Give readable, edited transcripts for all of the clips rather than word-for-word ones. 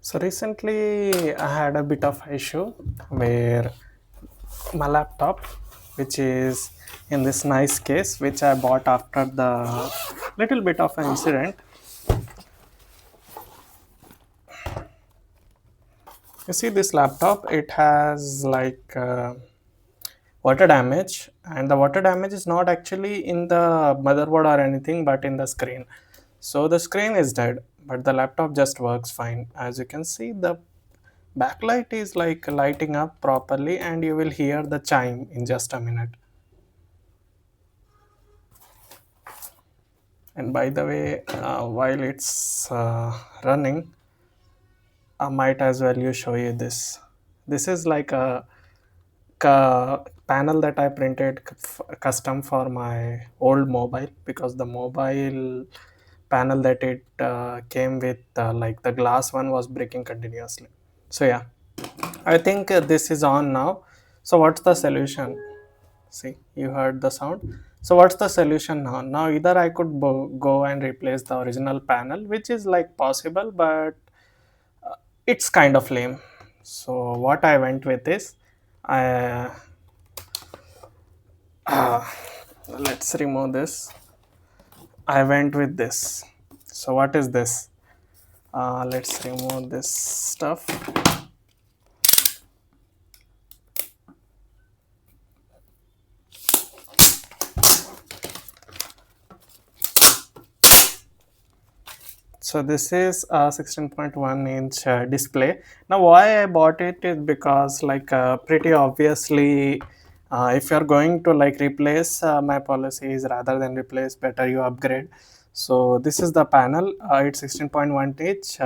So recently I had a bit of issue where my laptop, which is in this nice case, which I bought after the little bit of an incident. You see this laptop, it has like water damage, and the water damage is not actually in the motherboard or anything but in the screen. So the screen is dead, but the laptop just works fine. As you can see, the backlight is like lighting up properly, and you will hear the chime in just a minute. And by the way, while it's running, I might as well you show you this. This is like a panel that I printed custom for my old mobile, because the mobile panel that it came with, like the glass one, was breaking continuously. So yeah, I think this is on now. So what's the solution? See, you heard the sound. So what's the solution now? Now either I could go and replace the original panel, which is like possible, but it's kind of lame. So what I went with is, I let's remove this. I went with this. So what is this? Let's remove this stuff. So this is a 16.1-inch display. Now why I bought it is because, like, pretty obviously, if you're going to like replace, my policy is rather than replace, better you upgrade. So this is the panel. It's 16.1 inch,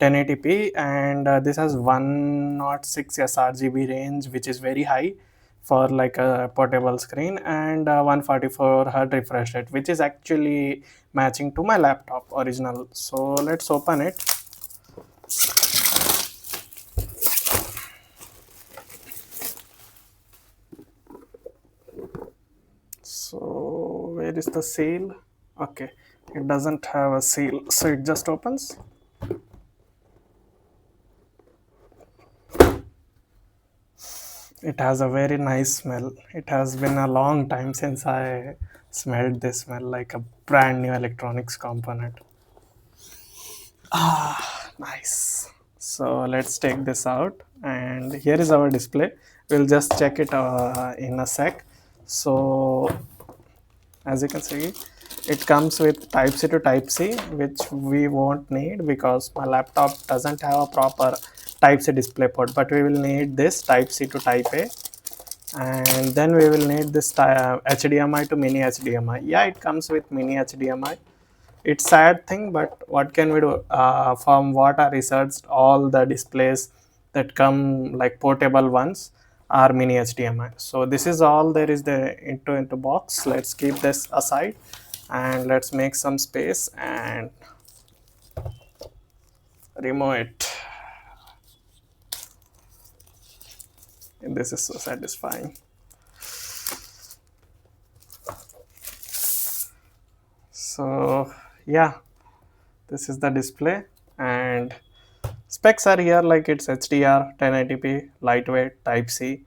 1080p, and this has 106 sRGB range, which is very high for like a portable screen, and 144 hertz refresh rate, which is actually matching to my laptop original. So let's open it. So where is the seal? Okay, it doesn't have a seal, so it just opens. It has a very nice smell. It has been a long time since I smelled this smell, like a brand new electronics component. Nice. So let's take this out, and here is our display. We'll just check it in a sec. So as you can see, it comes with type C to type C, which we won't need because my laptop doesn't have a proper type C display port, but we will need this type C to type A, and then we will need this HDMI to mini HDMI. Yeah, it comes with mini HDMI. It's sad thing, but what can we do? From what I researched, all the displays that come like portable ones are mini HDMI. So this is all there is the into box. Let's keep this aside, and let's make some space and remove it. And this is so satisfying. So yeah, this is the display, and specs are here, like it's HDR, 1080p, lightweight, Type C,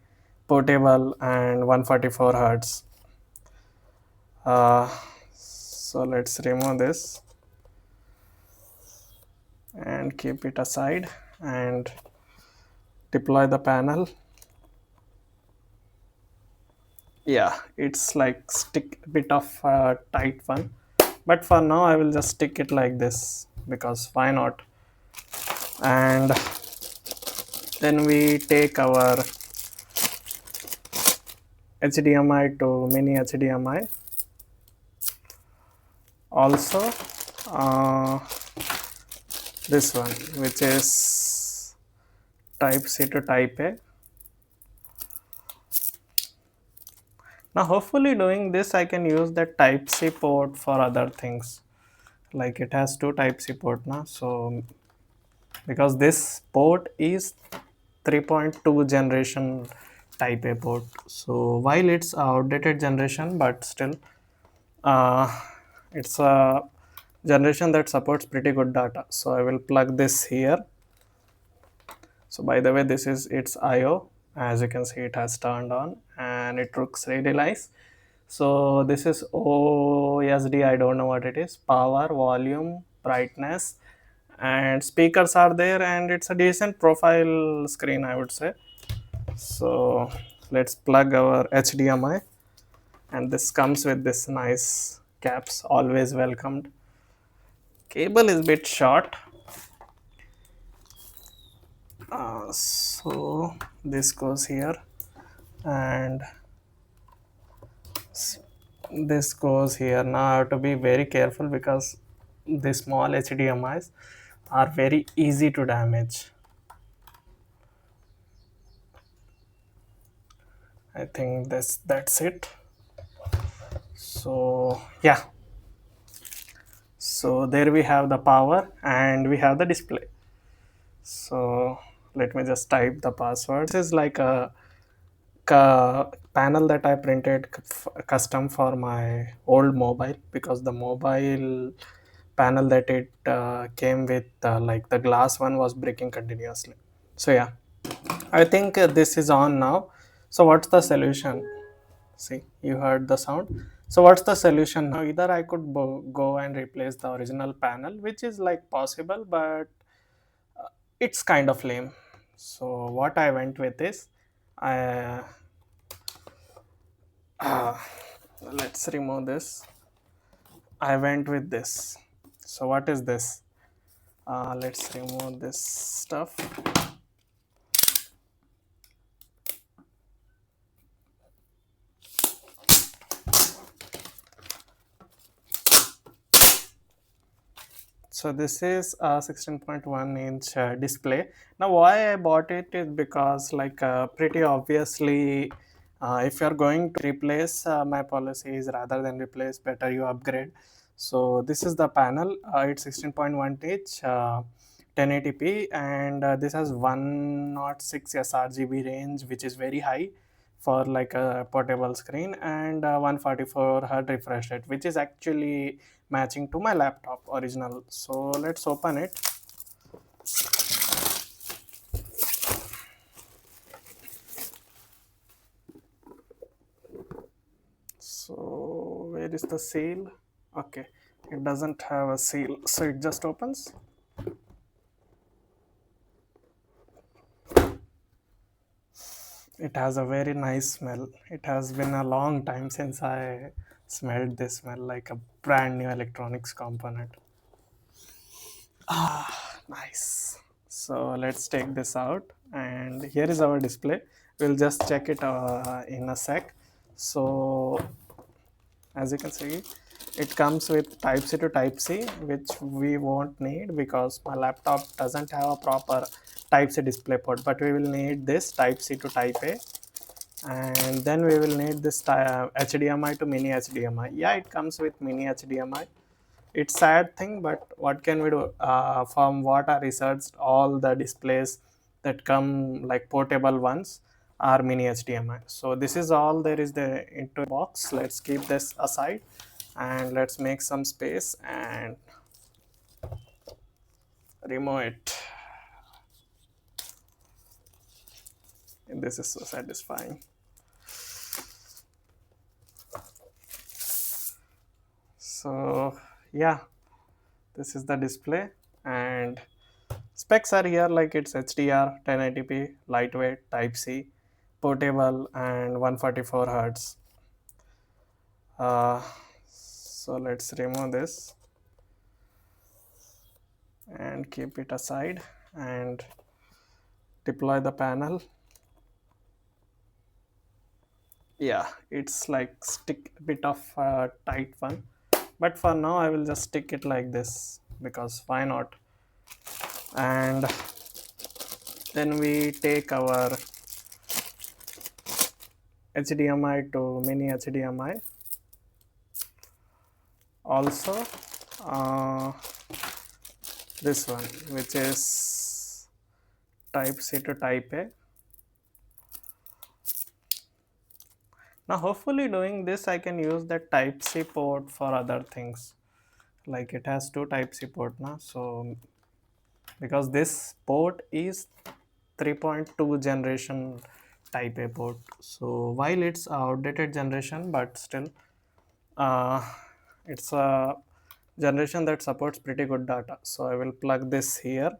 portable, and 144 hertz. So let's remove this and keep it aside and deploy the panel. Yeah, it's like stick a bit of a tight one, but for now I will just stick it like this because why not. And then we take our HDMI to mini HDMI. Also uh, this one, which is type C to type A. Now hopefully doing this I can use that type C port for other things, like it has two type C port now. So because this port is 3.2 generation type A port, so while it's outdated generation, but still uh, it's a generation that supports pretty good data. So I will plug this here So by the way, this is its IO. As you can see, it has turned on and it looks really nice. So this is OSD. I don't know what it is. Power, volume, brightness, and speakers are there, and it's a decent profile screen, I would say. So let's plug our HDMI, and this comes with this nice caps, always welcomed. Cable is a bit short. So this goes here, and this goes here. Now I have to be very careful because the small HDMIs are very easy to damage. I think that's it. So yeah, so there we have the power and we have the display. So let me just type the password. This is like a panel that I printed custom for my old mobile, because the mobile panel that it came with, like the glass one, was breaking continuously. So yeah, I think this is on now. So what's the solution? See, you heard the sound. So what's the solution now? Either I could go and replace the original panel, which is like possible, but it's kind of lame. So what I went with is, I uh, let's remove this. I went with this. So what is this? Let's remove this stuff. So this is a 16.1-inch display. Now why I bought it is because, like, pretty obviously, if you're going to replace, my policy is, rather than replace, better you upgrade. So this is the panel. It's 16.1 inch, 1080p, and this has 106 sRGB range, which is very high for like a portable screen, and 144 hertz refresh rate, which is actually matching to my laptop original. So let's open it. So where is the seal? Okay, it doesn't have a seal, so it just opens. It has a very nice smell. It has been a long time since I smelled this smell, like a brand new electronics component. Nice. So let's take this out, and here is our display. We'll just check it in a sec. So as you can see, it comes with type C to type C, which we won't need because my laptop doesn't have a proper type C display port, but we will need this type C to type A, and then we will need this HDMI to mini HDMI. Yeah, it comes with mini HDMI. It's sad thing, but what can we do? From what I researched, all the displays that come like portable ones are mini HDMI. So this is all there is the into box. Let's keep this aside and let's make some space and remove it. And this is so satisfying. So yeah, this is the display, and specs are here, like it's HDR, 1080p, lightweight, type C, portable, and 144 hertz. So let's remove this and keep it aside and deploy the panel. Yeah, it's like stick a bit of a tight one, but for now I will just stick it like this because why not. And then we take our HDMI to mini HDMI. Also this one, which is type C to type A. Now hopefully doing this I can use the type C port for other things, like it has two type C port now. So because this port is 3.2 generation type A port. So while it's outdated generation, but still, uh, it's a generation that supports pretty good data. So I will plug this here.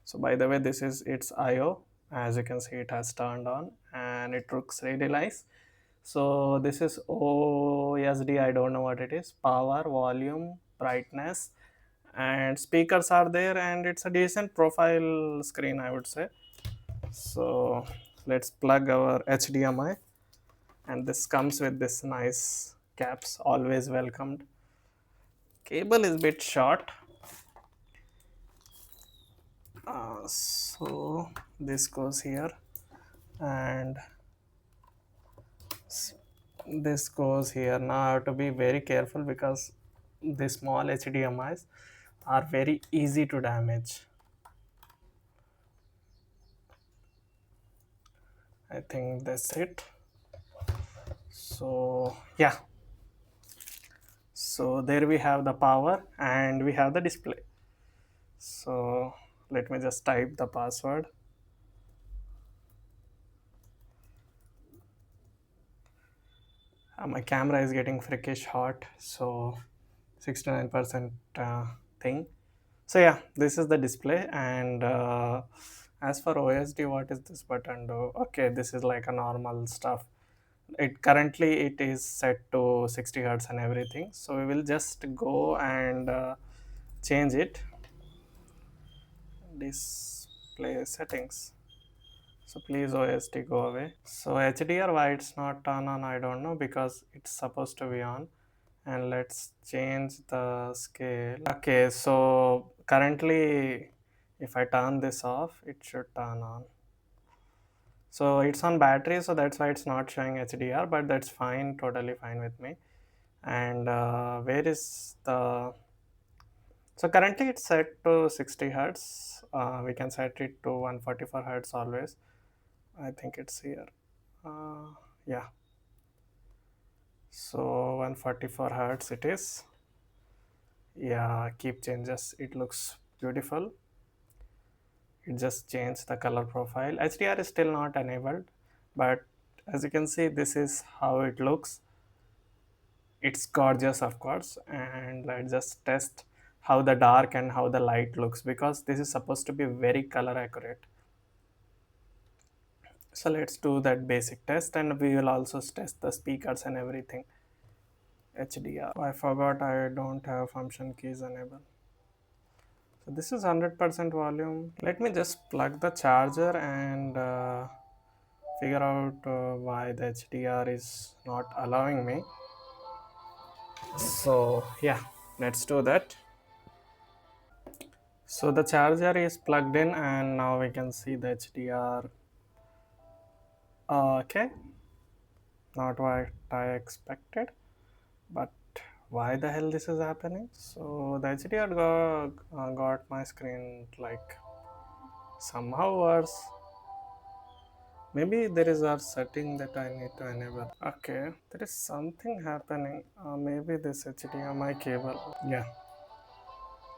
So by the way, this is its IO. As you can see, it has turned on and it looks really nice. So this is OSD. I don't know what it is. Power, volume, brightness, and speakers are there, and it's a decent profile screen, I would say. So let's plug our HDMI, and this comes with this nice caps. Always welcomed. Cable is a bit short. So this goes here, and this goes here. Now I have to be very careful because the small HDMIs are very easy to damage. I think that's it. So yeah, so there we have the power and we have the display. So let me just type the password. My camera is getting freakish hot, so 69% thing. So yeah, this is the display, and as for OSD, what is this button do? Okay, this is like a normal stuff. It currently it is set to 60 hertz and everything, so we will just go and change it. Display settings. So please OSD go away. So HDR, why it's not turned on, I don't know, because it's supposed to be on. And let's change the scale. Okay, so currently if I turn this off, it should turn on. So it's on battery, so that's why it's not showing HDR, but that's fine, totally fine with me. And where is the, so currently it's set to 60 hertz. We can set it to 144 hertz always. I think it's here. Yeah, so 144 hertz it is. Yeah, keep changes, it looks beautiful. It just changed the color profile. HDR is still not enabled, but as you can see, this is how it looks. It's gorgeous, of course, and let's just test how the dark and how the light looks, because this is supposed to be very color accurate. So let's do that basic test, and we will also test the speakers and everything. HDR. I forgot I don't have function keys enabled. So this is 100% volume. Let me just plug the charger and figure out why the HDR is not allowing me. So yeah, let's do that. So the charger is plugged in and now we can see the HDR. Okay, not what I expected, but why the hell this is happening? So the HDR got my screen like somehow worse. Maybe there is a setting that I need to enable. Okay, there is something happening. Maybe this HDMI cable. Yeah,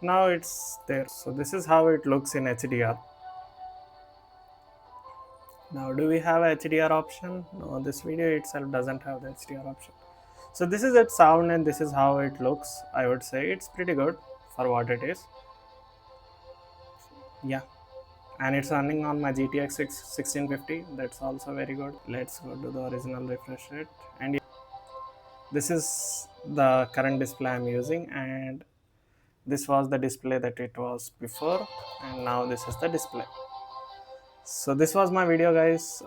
now it's there. So this is how it looks in HDR. Now, do we have a HDR option? No, this video itself doesn't have the HDR option. So this is its sound and this is how it looks. I would say it's pretty good for what it is. Yeah, and it's running on my GTX 1650. That's also very good. Let's go to the original refresh rate, and yeah, this is the current display I'm using, and this was the display that it was before, and now this is the display. So this was my video, guys.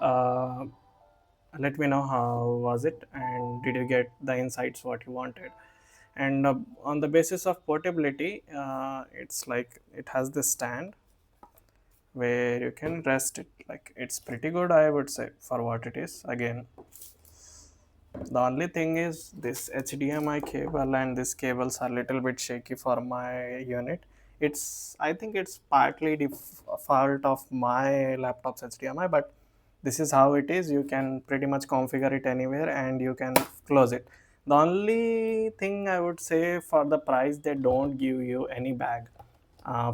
Let me know how was it, and did you get the insights what you wanted. And on the basis of portability, it's like it has this stand where you can rest it. Like, it's pretty good, I would say, for what it is. Again, the only thing is this HDMI cable and these cables are little bit shaky for my unit. It's, I think it's partly the fault of my laptop's HDMI, but this is how it is. You can pretty much configure it anywhere and you can close it. The only thing I would say, for the price, they don't give you any bag. For